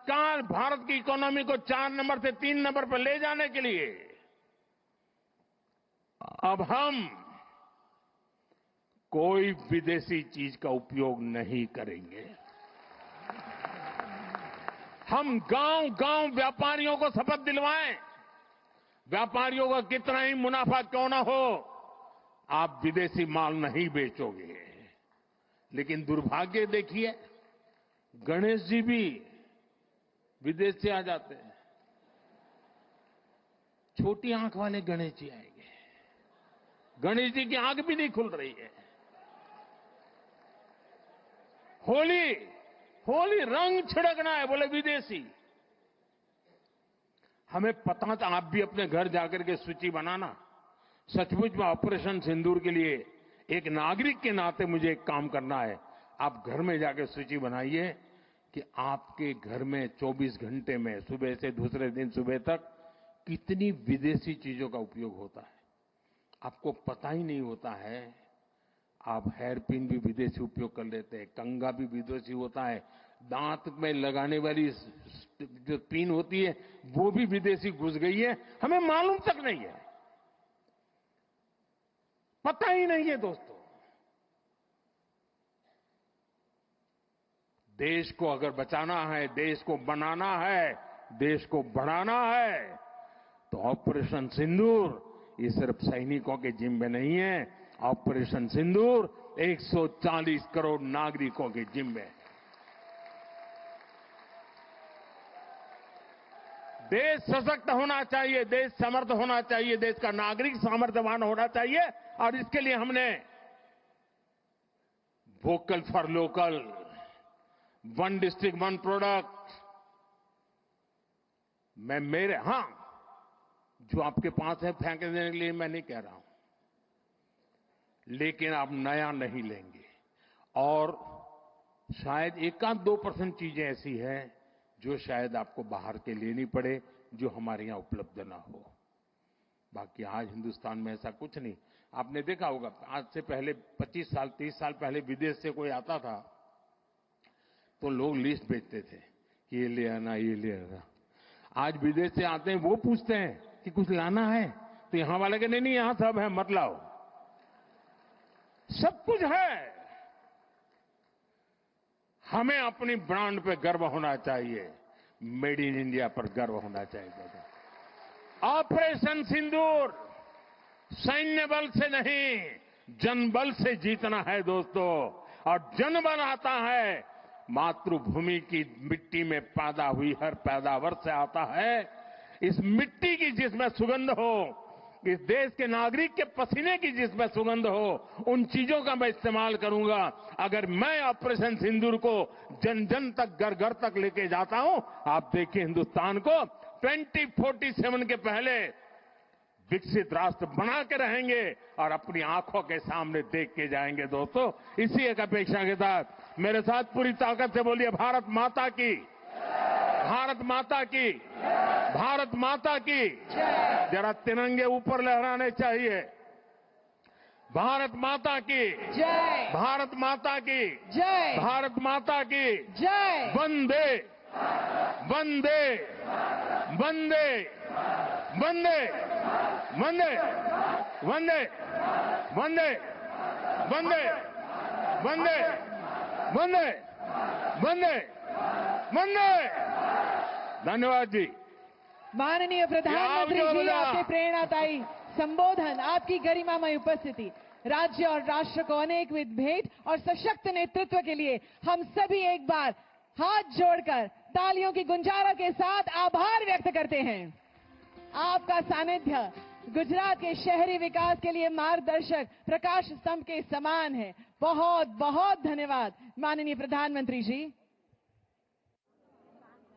तत्काल भारत की इकोनॉमी को 4 नंबर से 3 नंबर पर ले जाने के लिए अब हम कोई विदेशी चीज का उपयोग नहीं करेंगे। हम गांव-गांव व्यापारियों को शपथ दिलवाएं, व्यापारियों का कितना ही मुनाफा क्यों ना हो, आप विदेशी माल नहीं बेचोगे। लेकिन दुर्भाग्य देखिए, गणेश जी भी विदेश से आ जाते हैं। छोटी आंख वाले गणेश जी आएंगे, गणेश जी की आंख भी नहीं खुल रही है। होली रंग छिड़कना है, बोले विदेशी। हमें पता था, आप भी अपने घर जाकर के सूची बनाना। सचमुच में ऑपरेशन सिंदूर के लिए एक नागरिक के नाते मुझे एक काम करना है। आप घर में जाकर सूची बनाइए कि आपके घर में 24 घंटे में सुबह से दूसरे दिन सुबह तक कितनी विदेशी चीजों का उपयोग होता है। आपको पता ही नहीं होता है। आप हेयर पिन भी विदेशी उपयोग कर लेते हैं, कंघा भी विदेशी होता है, दांत में लगाने वाली जो पिन होती है वो भी विदेशी घुस गई है, हमें मालूम तक नहीं है, पता ही नहीं है। दोस्तों, देश को अगर बचाना है, देश को बनाना है, देश को बढ़ाना है, तो ऑपरेशन सिंदूर ये सिर्फ सैनिकों के जिम्मे नहीं है। ऑपरेशन सिंदूर 140 करोड़ नागरिकों के जिम्मे है। देश सशक्त होना चाहिए, देश समर्थ होना चाहिए, देश का नागरिक सामर्थ्यवान होना चाहिए। और इसके लिए हमने vocal for local, one district one product, जो आपके पास है फेंक देने के लिए मैं नहीं कह रहा हूं, लेकिन आप नया नहीं लेंगे। और शायद 1-2% चीजें ऐसी हैं जो शायद आपको बाहर के लेनी पड़े, जो हमारे यहां उपलब्ध ना हो। बाकी आज हिंदुस्तान में ऐसा कुछ नहीं। आपने देखा होगा, आज से पहले 25 साल 30 साल पहले विदेश से कोई आता था तो लोग लिस्ट भेजते थे कि ये ले आना, ये ले आना। आज विदेश से आते हैं, वो पूछते हैं कि कुछ लाना है, तो यहां वाले के नहीं, यहां सब है, मत लाओ, सब कुछ है। हमें अपनी ब्रांड पे गर्व होना चाहिए, मेड इन इंडिया पर गर्व होना चाहिए। ऑपरेशन सिंदूर सैन्य बल से नहीं, जनबल से जीतना है दोस्तों। और जनबल आता है मातृभूमि की मिट्टी में पैदा हुई हर पैदावार से आता है। इस मिट्टी की जिसमें सुगंध हो, इस देश के नागरिक के पसीने की जिसमें सुगंध हो, उन चीजों का मैं इस्तेमाल करूंगा। अगर मैं ऑपरेशन सिंदूर को जन जन तक, घर घर तक लेके जाता हूं, आप देखिए हिंदुस्तान को 2047 के पहले विकसित राष्ट्र बना के रहेंगे और अपनी आंखों के सामने देख के जाएंगे। दोस्तों, इसी एक अपेक्षा के साथ मेरे साथ पूरी ताकत से बोलिए, भारत माता की, भारत माता की, भारत माता की। जरा तिरंगे ऊपर लहराने चाहिए। भारत माता की जय, भारत माता की जय, भारत माता की जय। वंदे वंदे वंदे वंदे वंदे वंदे वंदे वंदे वंदे वंदे वंदे वंदे। धन्यवाद जी। माननीय प्रधानमंत्री जी, आपके प्रेरणादायी संबोधन, आपकी गरिमामय उपस्थिति राज्य और राष्ट्र को अनेकविध भेंट और सशक्त नेतृत्व के लिए हम सभी एक बार हाथ जोड़कर तालियों की गुंजारा के साथ आभार व्यक्त करते हैं। आपका सानिध्य गुजरात के शहरी विकास के लिए मार्गदर्शक प्रकाश स्तंभ के समान है। बहुत बहुत धन्यवाद माननीय प्रधानमंत्री जी।